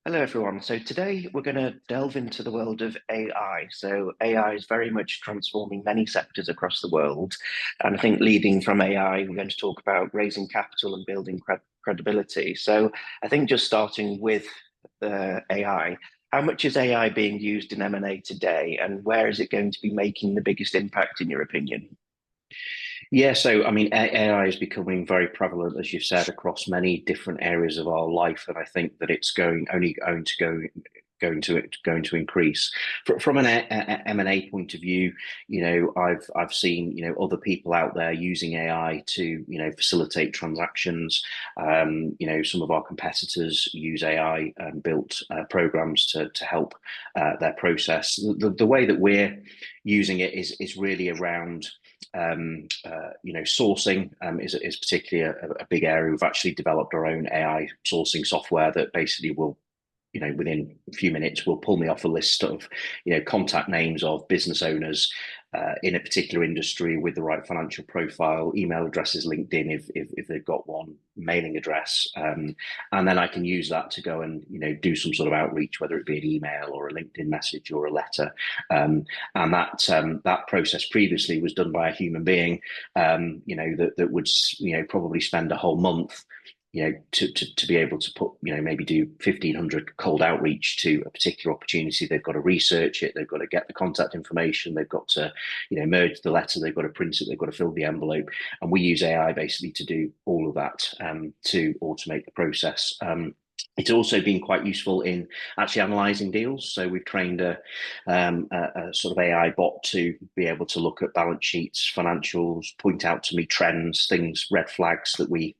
Hello, everyone. So today we're going to delve into the world of AI. So AI is very much transforming many sectors across the world. And I think leading from AI, we're going to talk about raising capital and building credibility. So I think just starting with AI, how much is AI being used in M&A today, and where is it going to be making the biggest impact, in your opinion? Yeah, so I mean, AI is becoming very prevalent, as you've said, across many different areas of our life, and I think that it's going to going to increase. From an M&A point of view, I've seen other people out there using AI to facilitate transactions. Some of our competitors use AI and built programs to help their process. The way that we're using it is really around sourcing is particularly a big area. We've actually developed our own AI sourcing software that basically will, within a few minutes, will pull me off a list of, contact names of business owners in a particular industry with the right financial profile, email addresses, LinkedIn if they've got one, mailing address, and then I can use that to go and do some sort of outreach, whether it be an email or a LinkedIn message or a letter, and that process previously was done by a human being, that would probably spend a whole month to be able to put, maybe do 1,500 cold outreach to a particular opportunity. They've got to research it. They've got to get the contact information. They've got to, merge the letter. They've got to print it. They've got to fill the envelope. And we use AI basically to do all of that, to automate the process. It's also been quite useful in actually analysing deals. So we've trained a sort of AI bot to be able to look at balance sheets, financials, point out to me trends, things, red flags that we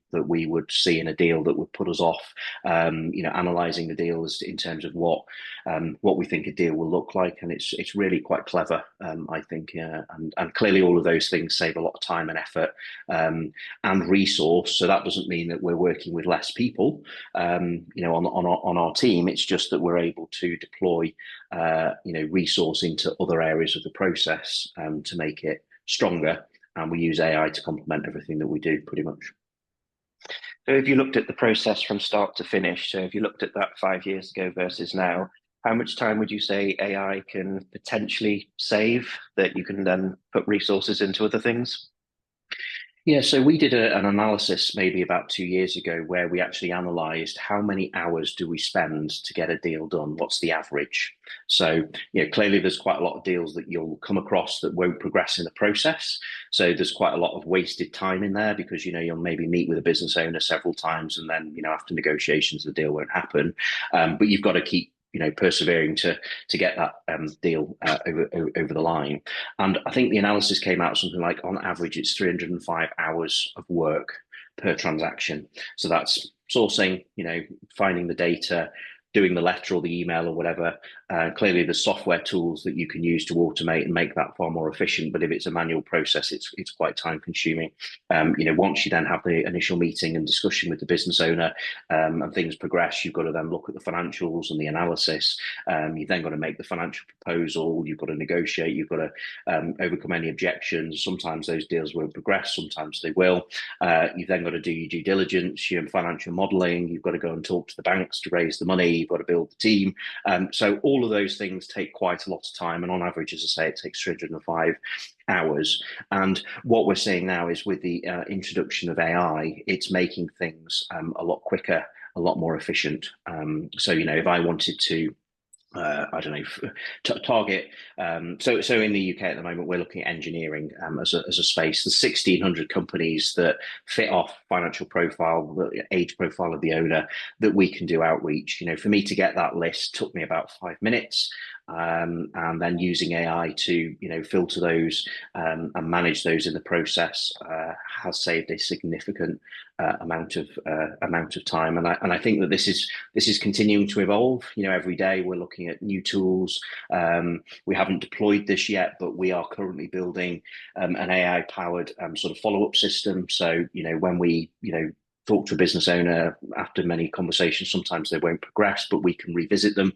would see in a deal that would put us off. Analysing the deals in terms of what we think a deal will look like, and it's really quite clever, I think. And clearly, all of those things save a lot of time and effort, and resource. So that doesn't mean that we're working with less people, on our team. It's just that we're able to deploy, resource into other areas of the process, to make it stronger. And we use AI to complement everything that we do, pretty much. So if you looked at the process from start to finish, so if you looked at that 5 years ago versus now, how much time would you say AI can potentially save that you can then put resources into other things? Yeah, so we did an analysis maybe about 2 years ago where we actually analysed how many hours do we spend to get a deal done? What's the average? So, clearly there's quite a lot of deals that you'll come across that won't progress in the process. So there's quite a lot of wasted time in there because, you'll maybe meet with a business owner several times and then, after negotiations, the deal won't happen. But you've got to keep persevering to get that deal over the line. And I think the analysis came out something like, on average, it's 305 hours of work per transaction. So that's sourcing, finding the data, doing the letter or the email or whatever. Clearly, there's software tools that you can use to automate and make that far more efficient. But if it's a manual process, it's quite time consuming. Once you then have the initial meeting and discussion with the business owner, and things progress, you've got to then look at the financials and the analysis. You've then got to make the financial proposal. You've got to negotiate. You've got to overcome any objections. Sometimes those deals won't progress. Sometimes they will. You've then got to do your due diligence, your financial modelling. You've got to go and talk to the banks to raise the money. You've got to build the team. So all of those things take quite a lot of time. And on average, as I say, it takes 305 hours. And what we're seeing now is with the introduction of AI, it's making things a lot quicker, a lot more efficient. So, if I wanted to I don't know, target. So in the UK at the moment, we're looking at engineering as a space. There's 1,600 companies that fit off financial profile, the age profile of the owner that we can do outreach. For me to get that list took me about 5 minutes. And then using AI to filter those, and manage those in the process has saved a significant amount of time, and I think that this is continuing to evolve. Every day we're looking at new tools. We haven't deployed this yet, but we are currently building an AI powered sort of follow up system. So when we talk to a business owner after many conversations, sometimes they won't progress, but we can revisit them.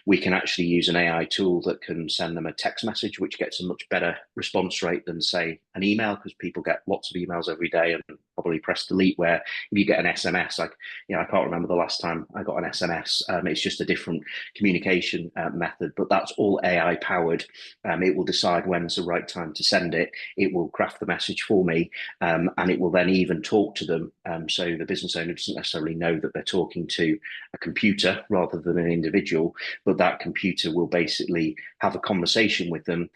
We can actually use an AI tool that can send them a text message, which gets a much better response rate than, say, an email, because people get lots of emails every day, and probably press delete, where if you get an SMS, like, I can't remember the last time I got an SMS. It's just a different communication method, but that's all AI powered. It will decide when's the right time to send it. It will craft the message for me, and it will then even talk to them. So the business owner doesn't necessarily know that they're talking to a computer rather than an individual, but that computer will basically have a conversation with them,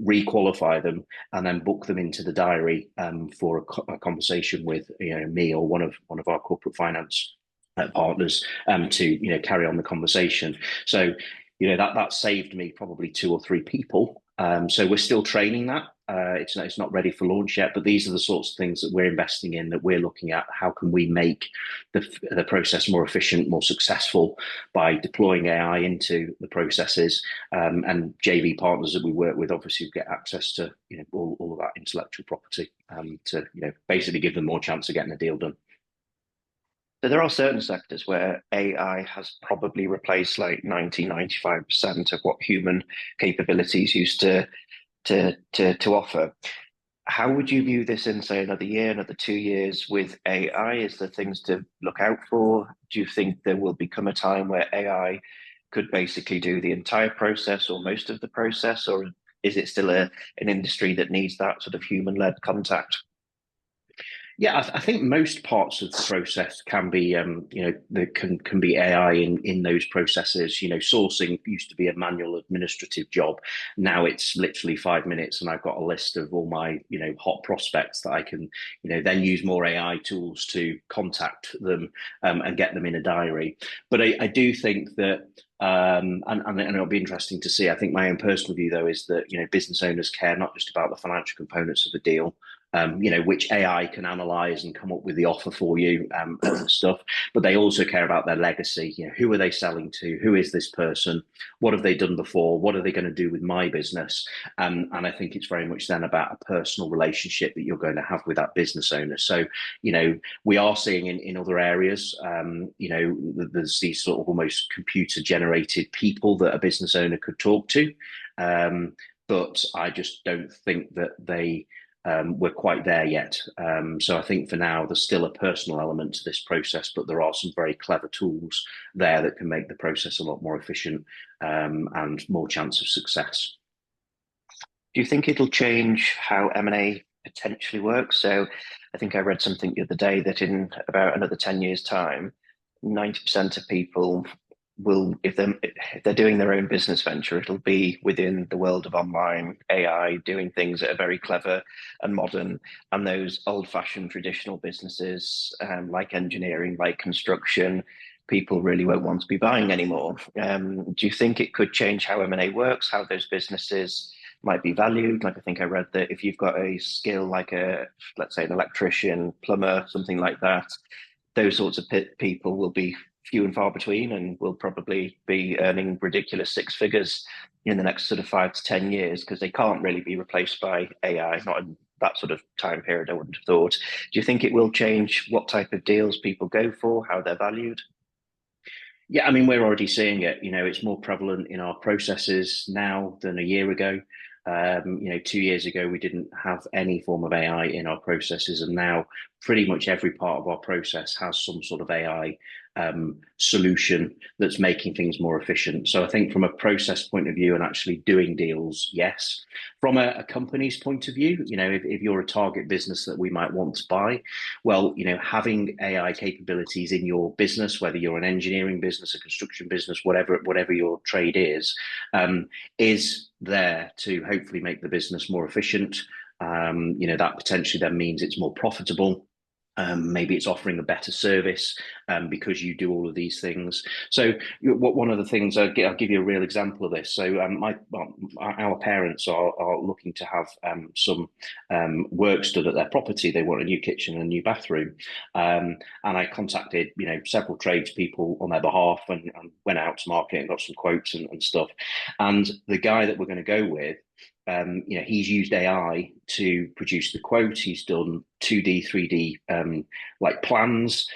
requalify them, and then book them into the diary for a conversation with me or one of our corporate finance partners to carry on the conversation. So that saved me probably 2 or 3 people. So we're still training that. It's not ready for launch yet, but these are the sorts of things that we're investing in, that we're looking at. How can we make the process more efficient, more successful by deploying AI into the processes? And JV partners that we work with obviously get access to all of that intellectual property to basically give them more chance of getting a deal done. So there are certain sectors where AI has probably replaced like 90-95% of what human capabilities used to offer. How would you view this in, say, another year, another 2 years with AI? Is there things to look out for? Do you think there will become a time where AI could basically do the entire process or most of the process, or is it still an industry that needs that sort of human-led contact? Yeah, I think most parts of the process can be, there can be AI in those processes. Sourcing used to be a manual administrative job. Now it's literally 5 minutes, and I've got a list of all my, hot prospects that I can, then use more AI tools to contact them and get them in a diary. But I do think that. And it'll be interesting to see. I think my own personal view, though, is that business owners care not just about the financial components of the deal, which AI can analyze and come up with the offer for you and stuff, but they also care about their legacy. Who are they selling to? Who is this person? What have they done before? What are they going to do with my business? And I think it's very much then about a personal relationship that you're going to have with that business owner. So, we are seeing in other areas, there's these sort of almost computer generated people that a business owner could talk to. But I just don't think that we're quite there yet. So I think for now, there's still a personal element to this process, but there are some very clever tools there that can make the process a lot more efficient and more chance of success. Do you think it'll change how M&A potentially works? So I think I read something the other day that in about another 10 years' time, 90% of people will, if they're doing their own business venture, it'll be within the world of online AI, doing things that are very clever and modern. And those old-fashioned traditional businesses, like engineering, like construction, people really won't want to be buying anymore. Do you think it could change how M&A works, how those businesses might be valued? Like, I think I read that if you've got a skill like let's say an electrician, plumber, something like that, those sorts of people will be few and far between, and will probably be earning ridiculous 6 figures in the next sort of 5 to 10 years, because they can't really be replaced by AI, not in that sort of time period, I wouldn't have thought. Do you think it will change what type of deals people go for, how they're valued? Yeah, I mean, we're already seeing it. It's more prevalent in our processes now than a year ago. 2 years ago, we didn't have any form of AI in our processes, and now pretty much every part of our process has some sort of AI solution that's making things more efficient. So I think from a process point of view and actually doing deals, yes. From a company's point of view, if you're a target business that we might want to buy, well, having AI capabilities in your business, whether you're an engineering business, a construction business, whatever your trade is there to hopefully make the business more efficient. That potentially then means it's more profitable. Maybe it's offering a better service because you do all of these things. So one of the things, I'll give you a real example of this. So our parents are looking to have some work done at their property. They want a new kitchen and a new bathroom. And I contacted several tradespeople on their behalf and went out to market and got some quotes and stuff. And the guy that we're going to go with, he's used AI to produce the quote. He's done 2D, 3D like plans.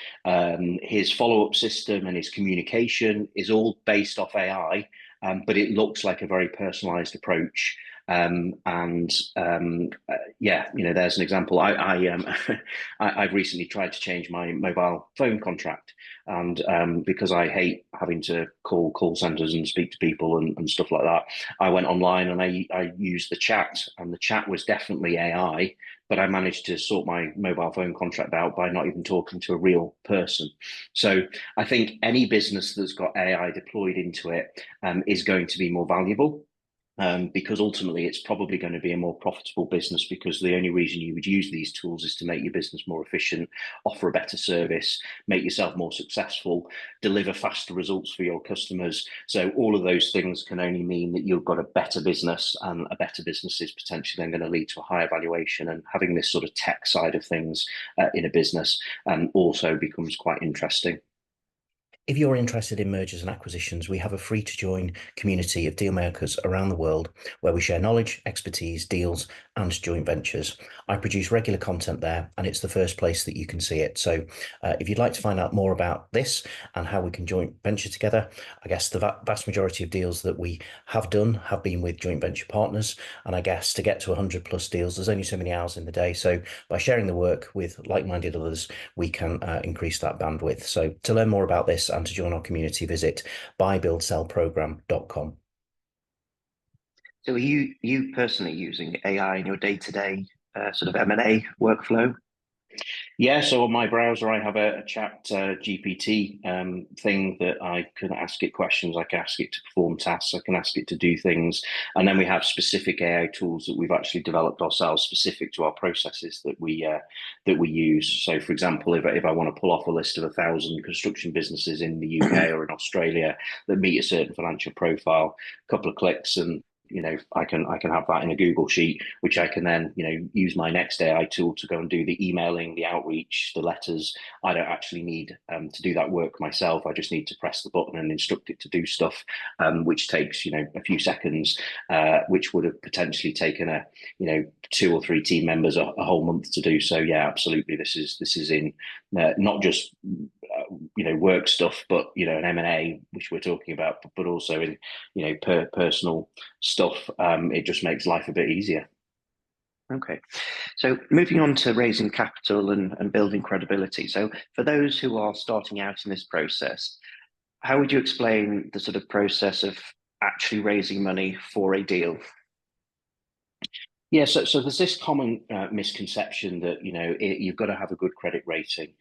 His follow-up system and his communication is all based off AI, but it looks like a very personalized approach. Yeah, there's an example. I've recently tried to change my mobile phone contract, and because I hate having to call centers and speak to people and stuff like that, I went online and I used the chat, and the chat was definitely AI, but I managed to sort my mobile phone contract out by not even talking to a real person. So I think any business that's got AI deployed into it is going to be more valuable, because ultimately it's probably going to be a more profitable business, because the only reason you would use these tools is to make your business more efficient, offer a better service, make yourself more successful, deliver faster results for your customers. So all of those things can only mean that you've got a better business, and a better business is potentially then going to lead to a higher valuation. And having this sort of tech side of things in a business also becomes quite interesting. If you're interested in mergers and acquisitions, we have a free to join community of deal makers around the world where we share knowledge, expertise, deals, and joint ventures. I produce regular content there, and it's the first place that you can see it. So if you'd like to find out more about this and how we can joint venture together, I guess the vast majority of deals that we have done have been with joint venture partners. And I guess to get to 100 plus deals, there's only so many hours in the day. So by sharing the work with like-minded others, we can increase that bandwidth. So to learn more about this and to join our community, visit buybuildsellprogram.com. So are you personally using AI in your day-to-day sort of M&A workflow? Yeah, so on my browser, I have a chat GPT thing that I can ask it questions. I can ask it to perform tasks. I can ask it to do things. And then we have specific AI tools that we've actually developed ourselves, specific to our processes that we use. So, for example, if I want to pull off a list of 1,000 construction businesses in the UK or in Australia that meet a certain financial profile, a couple of clicks and I can have that in a Google sheet, which I can then use my next AI tool to go and do the emailing, the outreach, the letters. I don't actually need to do that work myself. I just need to press the button and instruct it to do stuff, which takes a few seconds, which would have potentially taken 2 or 3 team members a whole month to do. So yeah, absolutely, this is in not just work stuff, but an M&A, which we're talking about, but also in personal stuff. It just makes life a bit easier. Okay, so moving on to raising capital and building credibility. So for those who are starting out in this process, how would you explain the sort of process of actually raising money for a deal? Yeah, so there's this common misconception that you've got to have a good credit rating.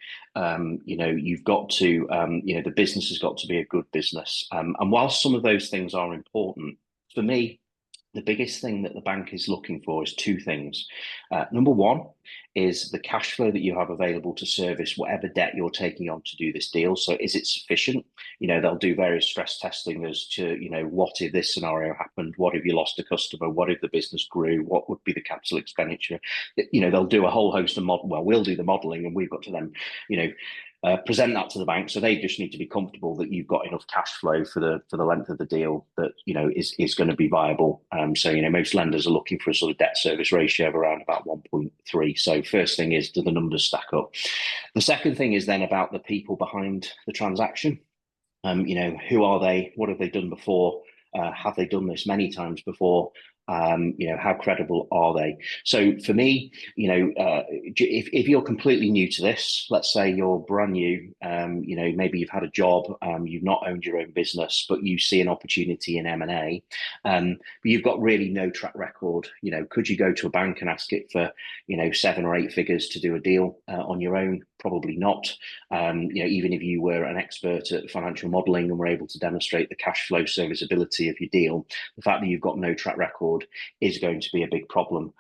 You've got to the business has got to be a good business. And whilst some of those things are important, for me, the biggest thing that the bank is looking for is 2 things. Number one is the cash flow that you have available to service whatever debt you're taking on to do this deal. So is it sufficient? They'll do various stress testing as to, what if this scenario happened? What if you lost a customer? What if the business grew? What would be the capital expenditure? They'll do a whole host of we'll do the modeling, and we've got to then, present that to the bank. So they just need to be comfortable that you've got enough cash flow for the length of the deal that is going to be viable. So most lenders are looking for a sort of debt service ratio of around about 1.3. So first thing is, do the numbers stack up? The second thing is then about the people behind the transaction. Who are they? What have they done before? Have they done this many times before? How credible are they? So for me, if you're completely new to this, let's say you're brand new, maybe you've had a job, you've not owned your own business, but you see an opportunity in M&A, but you've got really no track record. Could you go to a bank and ask it for 7 or 8 figures to do a deal on your own? Probably not. Even if you were an expert at financial modelling and were able to demonstrate the cash flow serviceability of your deal, the fact that you've got no track record is going to be a big problem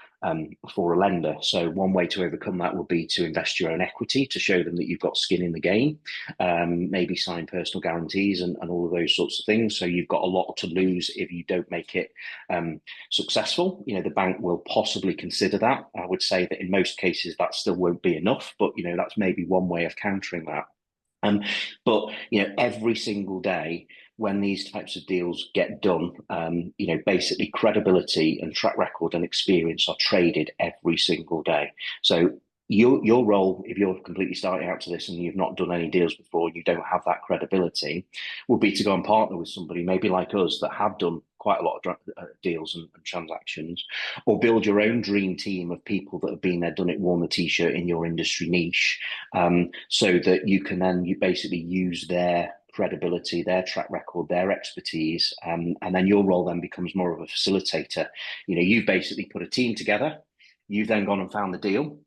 for a lender. So one way to overcome that would be to invest your own equity to show them that you've got skin in the game, maybe sign personal guarantees and all of those sorts of things. So you've got a lot to lose if you don't make it successful. The bank will possibly consider that. I would say that in most cases that still won't be enough, but that's maybe one way of countering that. But every single day when these types of deals get done, basically credibility and track record and experience are traded every single day. So your role, if you're completely starting out to this and you've not done any deals before, you don't have that credibility, would be to go and partner with somebody maybe like us that have done quite a lot of deals and transactions, or build your own dream team of people that have been there, done it, worn the t-shirt in your industry niche, so that you can then basically use their credibility, their track record, their expertise, and then your role then becomes more of a facilitator. You've basically put a team together, you've then gone and found the deal,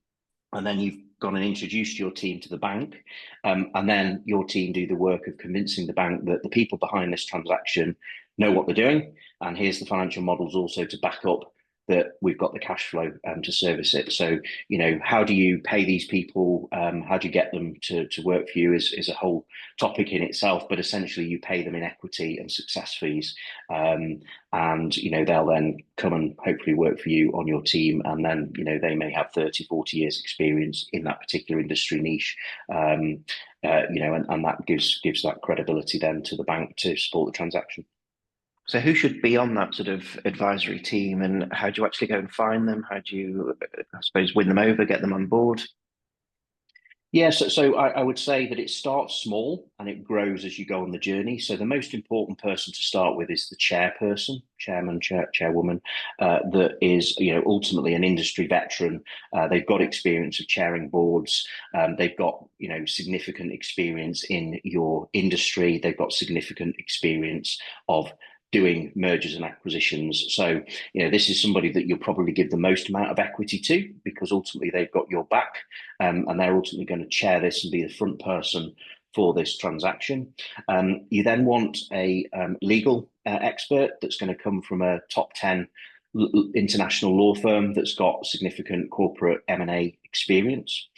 and then you've gone and introduced your team to the bank, and then your team do the work of convincing the bank that the people behind this transaction know what they're doing, and here's the financial models also to back up that we've got the cash flow to service it. So, how do you pay these people? How do you get them to work for you is a whole topic in itself, but essentially you pay them in equity and success fees. And, they'll then come and hopefully work for you on your team. And then, they may have 30, 40 years experience in that particular industry niche. And that gives that credibility then to the bank to support the transaction. So who should be on that sort of advisory team, and how do you actually go and find them? How do you, I suppose, win them over, get them on board? Yeah, so I would say that it starts small and it grows as you go on the journey. So the most important person to start with is the chairperson, chairman, chairwoman, that is, ultimately an industry veteran. They've got experience of chairing boards. They've got, significant experience in your industry. They've got significant experience of doing mergers and acquisitions. So, this is somebody that you'll probably give the most amount of equity to, because ultimately they've got your back, and they're ultimately going to chair this and be the front person for this transaction. You then want a legal expert that's going to come from a top 10 international law firm that's got significant corporate M&A experience.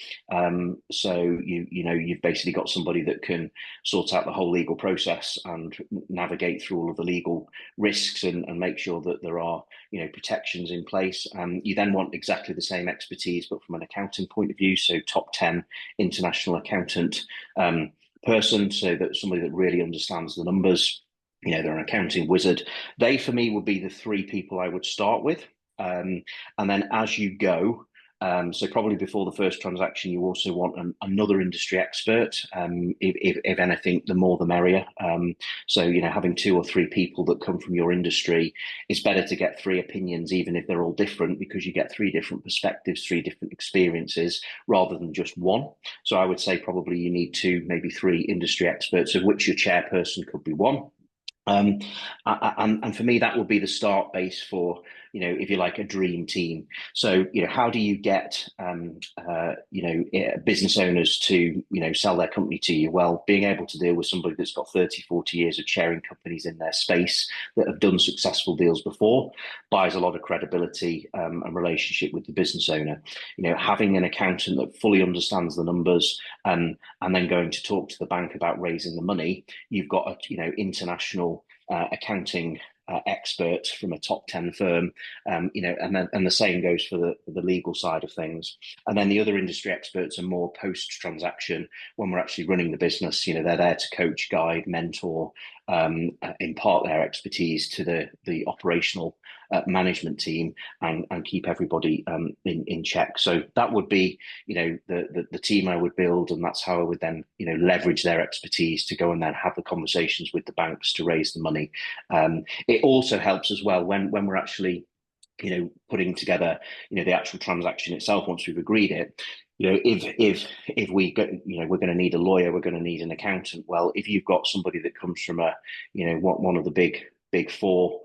So you've basically got somebody that can sort out the whole legal process and navigate through all of the legal risks and make sure that there are protections in place. You then want exactly the same expertise, but from an accounting point of view. So top 10 international accountant person, so that somebody that really understands the numbers. They're an accounting wizard. They, for me, would be the three people I would start with. And then as you go, so probably before the first transaction, you also want another industry expert. If anything, the more the merrier. So, having 2 or 3 people that come from your industry, it's better to get 3 opinions, even if they're all different, because you get 3 different perspectives, 3 different experiences, rather than just one. So I would say probably you need 2, maybe 3 industry experts, of which your chairperson could be one. And for me, that would be the start base for, if you like, a dream team. So, how do you get, business owners to, sell their company to you? Well, being able to deal with somebody that's got 30, 40 years of chairing companies in their space that have done successful deals before buys a lot of credibility and relationship with the business owner. Having an accountant that fully understands the numbers and then going to talk to the bank about raising the money, you've got a, international accounting expert from a top 10 firm, and the same goes for the legal side of things. And then the other industry experts are more post transaction, when we're actually running the business. They're there to coach, guide, mentor, impart their expertise to the operational management team and keep everybody in check. So that would be the team I would build, and that's how I would then leverage their expertise to go and then have the conversations with the banks to raise the money. It also helps as well when we're actually putting together the actual transaction itself. Once we've agreed it, if we go, we're going to need a lawyer, we're going to need an accountant. Well, if you've got somebody that comes from one of the big 4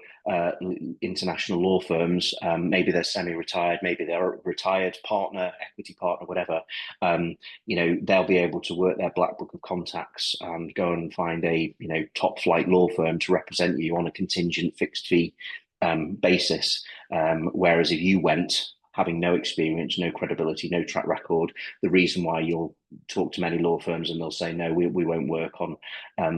international law firms, maybe they're semi-retired, maybe they're a retired partner, equity partner, whatever, they'll be able to work their black book of contacts and go and find a top flight law firm to represent you on a contingent fixed fee basis. Whereas if you went having no experience, no credibility, no track record, the reason why you'll talk to many law firms and they'll say, no, we won't work on,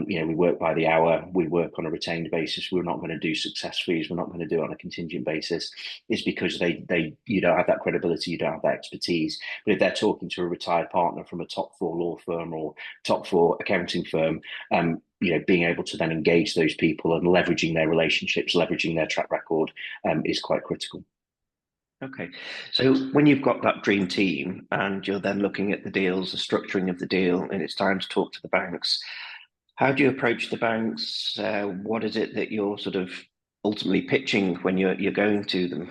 we work by the hour, we work on a retained basis, we're not going to do success fees, we're not going to do it on a contingent basis, is because you don't have that credibility, you don't have that expertise. But if they're talking to a retired partner from a top 4 law firm or top 4 accounting firm, being able to then engage those people and leveraging their relationships, leveraging their track record is quite critical. Okay, so when you've got that dream team and you're then looking at the deals, the structuring of the deal, and it's time to talk to the banks, how do you approach the banks? What is it that you're sort of ultimately pitching when you're going to them?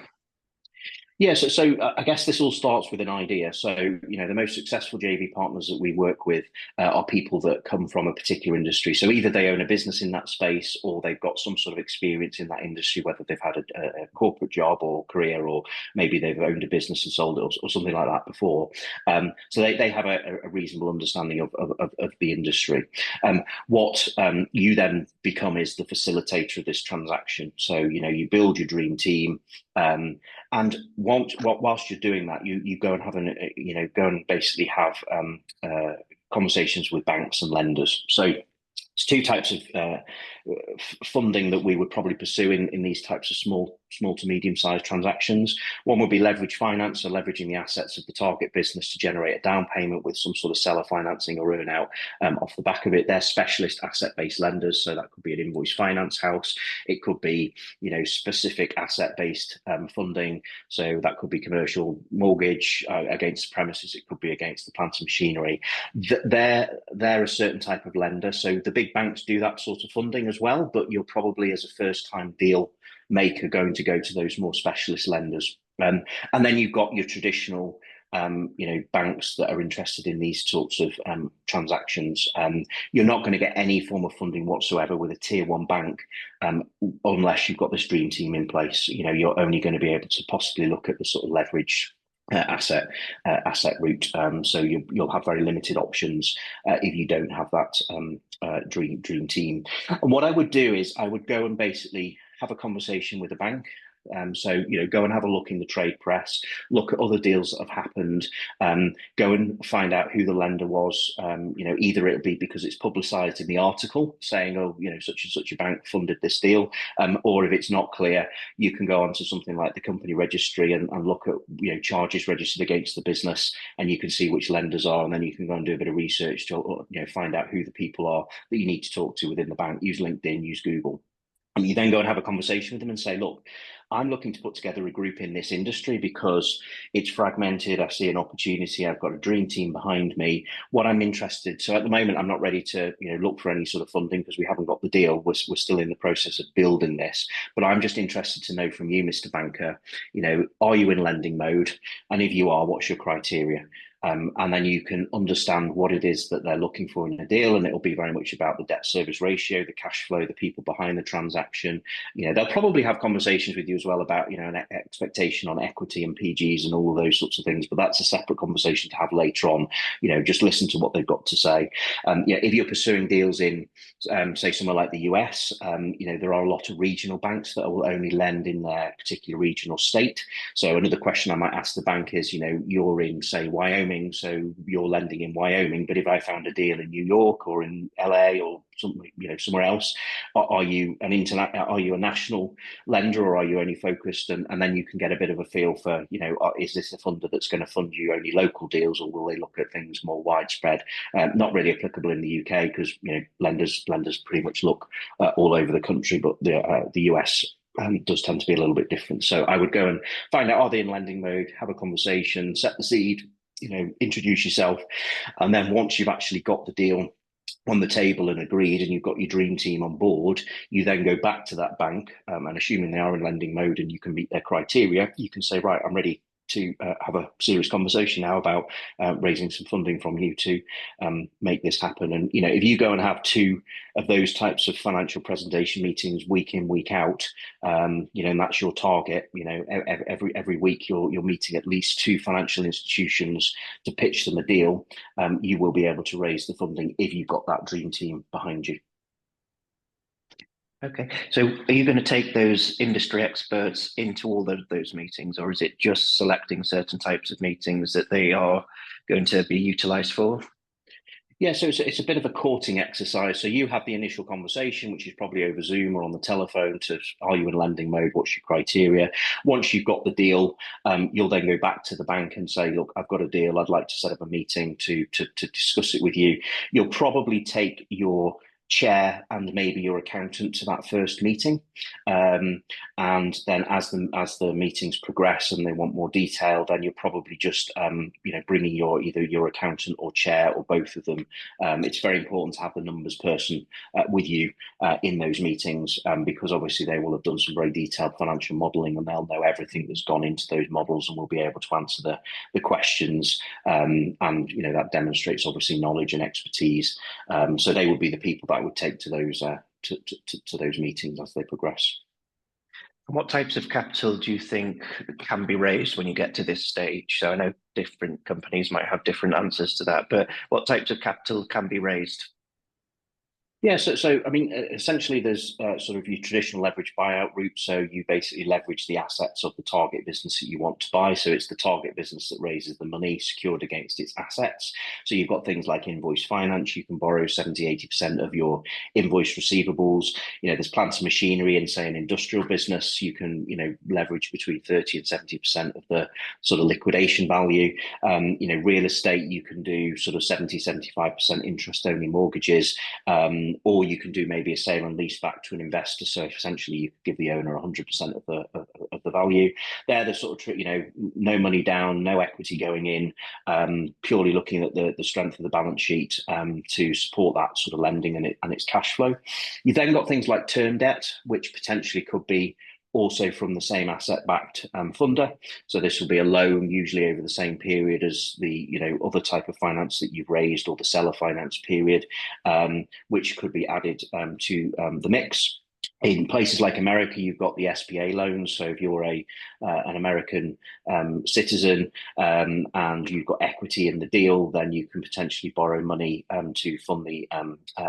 Yeah, so I guess this all starts with an idea. So, the most successful JV partners that we work with are people that come from a particular industry. So either they own a business in that space or they've got some sort of experience in that industry, whether they've had a corporate job or career, or maybe they've owned a business and sold it, or something like that before. So they have a reasonable understanding of the industry. What you then become is the facilitator of this transaction. So, you build your dream team. And whilst you're doing that, you go and go and basically have conversations with banks and lenders. So it's two types of funding that we would probably pursue in these types of small to medium-sized transactions. One would be leverage finance, so leveraging the assets of the target business to generate a down payment with some sort of seller financing or earn out off the back of it. They're specialist asset-based lenders, so that could be an invoice finance house. It could be, specific asset-based funding. So that could be commercial mortgage against the premises. It could be against the plant and machinery. They're a certain type of lender. So the big banks do that sort of funding as well, but you're probably, as a first-time deal maker, going to go to those more specialist lenders. And then you've got your traditional banks that are interested in these sorts of transactions. You're not going to get any form of funding whatsoever with a tier one bank unless you've got this dream team in place. You're only going to be able to possibly look at the sort of leverage asset route. So you'll have very limited options if you don't have that dream team. And what I would do is I would go and basically have a conversation with a bank. So, go and have a look in the trade press, look at other deals that have happened, go and find out who the lender was. Either it'll be because it's publicised in the article saying, oh, such and such a bank funded this deal, or if it's not clear, you can go onto something like the company registry and look at, charges registered against the business, and you can see which lenders are, and then you can go and do a bit of research to, find out who the people are that you need to talk to within the bank. Use LinkedIn, use Google. And you then go and have a conversation with them and say, look, I'm looking to put together a group in this industry because it's fragmented. I see an opportunity. I've got a dream team behind me. What I'm interested. So at the moment, I'm not ready to, look for any sort of funding because we haven't got the deal. We're still in the process of building this. But I'm just interested to know from you, Mr. Banker, are you in lending mode? And if you are, what's your criteria? And then you can understand what it is that they're looking for in a deal, and it'll be very much about the debt service ratio, the cash flow, the people behind the transaction. They'll probably have conversations with you as well about, an expectation on equity and PGs and all of those sorts of things, but that's a separate conversation to have later on. Just listen to what they've got to say. If you're pursuing deals in, say, somewhere like the US, there are a lot of regional banks that will only lend in their particular region or state. So another question I might ask the bank is, you're in, say, Wyoming, so you're lending in Wyoming, but if I found a deal in New York or in LA or something, somewhere else, are you a national lender, or are you only focused? And then you can get a bit of a feel for, is this a funder that's going to fund you only local deals, or will they look at things more widespread? Not really applicable in the UK because lenders pretty much look all over the country, but the US does tend to be a little bit different. So I would go and find out, are they in lending mode, have a conversation, set the seed, introduce yourself. And then once you've actually got the deal on the table and agreed, and you've got your dream team on board, you then go back to that bank, and assuming they are in lending mode and you can meet their criteria, you can say, right, I'm ready to have a serious conversation now about raising some funding from you to make this happen. And if you go and have two of those types of financial presentation meetings week in, week out, and that's your target, every week you're meeting at least two financial institutions to pitch them a deal, you will be able to raise the funding if you've got that dream team behind you. Okay, so are you going to take those industry experts into all of those meetings, or is it just selecting certain types of meetings that they are going to be utilised for? Yeah, so it's a bit of a courting exercise. So you have the initial conversation, which is probably over Zoom or on the telephone, to, are you in lending mode? What's your criteria? Once you've got the deal, you'll then go back to the bank and say, look, I've got a deal. I'd like to set up a meeting to discuss it with you. You'll probably take your chair and maybe your accountant to that first meeting, and then as the meetings progress and they want more detail, then you're probably just bringing either your accountant or chair or both of them. It's very important to have the numbers person with you in those meetings, because obviously they will have done some very detailed financial modelling and they'll know everything that's gone into those models and will be able to answer the questions, and that demonstrates obviously knowledge and expertise. So they would be the people that I would take to those to those meetings as they progress. What types of capital do you think can be raised when you get to this stage? So I know different companies might have different answers to that, but what types of capital can be raised? Yeah, so I mean, essentially, there's sort of your traditional leverage buyout route. So you basically leverage the assets of the target business that you want to buy. So it's the target business that raises the money secured against its assets. So you've got things like invoice finance. You can borrow 70–80% of your invoice receivables. There's plant and machinery in, say, an industrial business. You can, leverage between 30 and 70% of the sort of liquidation value. Real estate, you can do sort of 70–75% interest-only mortgages. Or you can do maybe a sale and lease back to an investor. So essentially, you could give the owner 100% of the value. They're the sort of no money down, no equity going in, purely looking at the strength of the balance sheet to support that sort of lending and its cash flow. You've then got things like term debt, which potentially could be also from the same asset-backed funder. So this will be a loan, usually over the same period as the other type of finance that you've raised, or the seller finance period, which could be added to the mix. In places like America, you've got the SBA loans. So if you're an American citizen and you've got equity in the deal, then you can potentially borrow money to fund the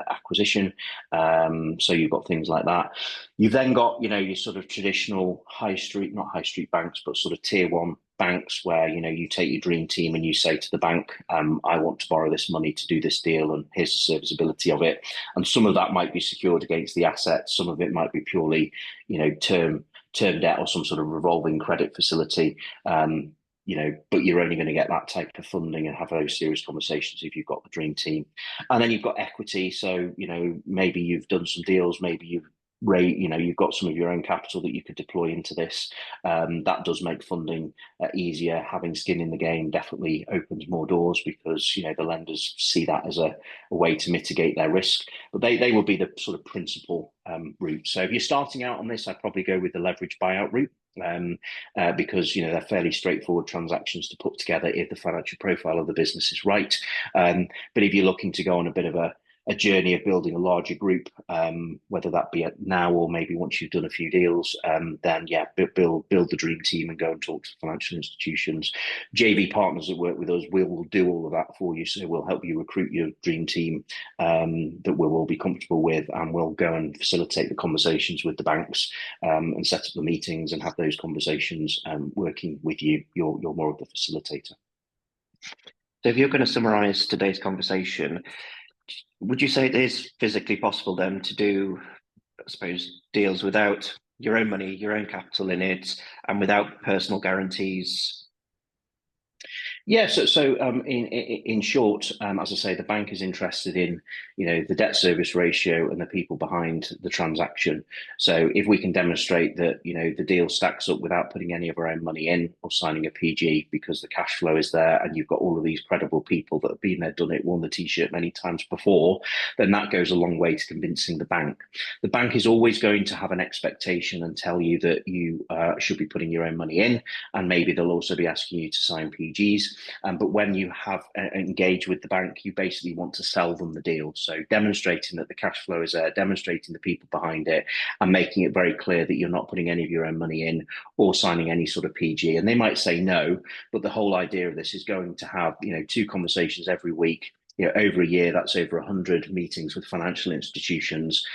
acquisition. So you've got things like that. You've then got, your sort of traditional not high street banks, but sort of tier one banks where, you take your dream team and you say to the bank, I want to borrow this money to do this deal, and here's the serviceability of it. And some of that might be secured against the assets. Some of it might be purely, term debt or some sort of revolving credit facility. But you're only going to get that type of funding and have those serious conversations if you've got the dream team. And then you've got equity. So, maybe you've done some deals, maybe you've got some of your own capital that you could deploy into this. That does make funding easier. Having skin in the game definitely opens more doors, because the lenders see that as a way to mitigate their risk. But they will be the sort of principal route. So if you're starting out on this, I'd probably go with the leverage buyout route. Because they're fairly straightforward transactions to put together if the financial profile of the business is right. But if you're looking to go on a bit of a journey of building a larger group, whether that be now or maybe once you've done a few deals, then build the dream team and go and talk to financial institutions. JV partners that work with us will do all of that for you. So we'll help you recruit your dream team that we'll all be comfortable with, and we'll go and facilitate the conversations with the banks and set up the meetings and have those conversations working with you. You're more of the facilitator. So if you're going to summarize today's conversation, would you say it is physically possible then to do, I suppose, deals without your own money, your own capital in it, and without personal guarantees? Yeah, so in short, as I say, the bank is interested in the debt service ratio and the people behind the transaction. So if we can demonstrate that the deal stacks up without putting any of our own money in or signing a PG, because the cash flow is there and you've got all of these credible people that have been there, done it, worn the t-shirt many times before, then that goes a long way to convincing the bank. The bank is always going to have an expectation and tell you that you should be putting your own money in, and maybe they'll also be asking you to sign PGs. But when you have engaged with the bank, you basically want to sell them the deal. So demonstrating that the cash flow is there, demonstrating the people behind it, and making it very clear that you're not putting any of your own money in or signing any sort of PG. And they might say no, but the whole idea of this is going to have 2 conversations every week. Over a year, that's over 100 meetings with financial institutions.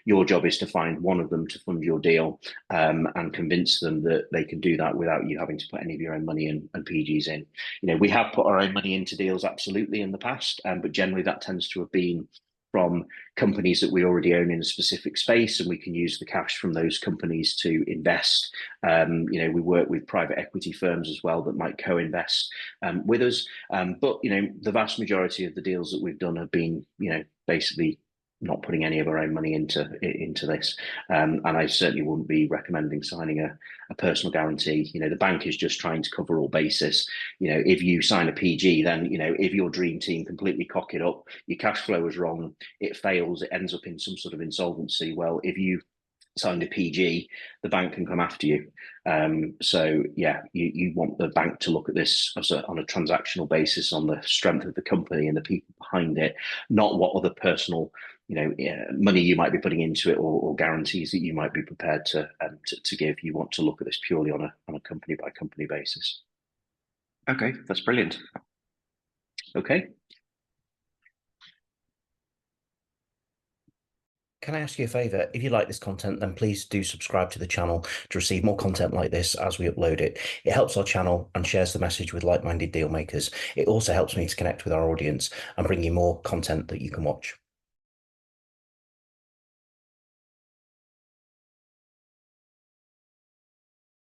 Your job is to find one of them to fund your deal, and convince them that they can do that without you having to put any of your own money in and PGs in. We have put our own money into deals, absolutely, in the past, but generally that tends to have been from companies that we already own in a specific space, and we can use the cash from those companies to invest. We work with private equity firms as well that might co-invest with us. But the vast majority of the deals that we've done have been, basically not putting any of our own money into this. And I certainly wouldn't be recommending signing a personal guarantee. The bank is just trying to cover all bases. If you sign a PG, then, if your dream team completely cock it up, your cash flow is wrong, it fails, it ends up in some sort of insolvency. Well, if you signed a PG, the bank can come after you. So yeah, you want the bank to look at this on a transactional basis, on the strength of the company and the people behind it, not what other personal money you might be putting into it, or guarantees that you might be prepared to give. You want to look at this purely on a company by company basis. Okay, that's brilliant. Okay. Can I ask you a favour? If you like this content, then please do subscribe to the channel to receive more content like this as we upload it. It helps our channel and shares the message with like-minded deal makers. It also helps me to connect with our audience and bring you more content that you can watch.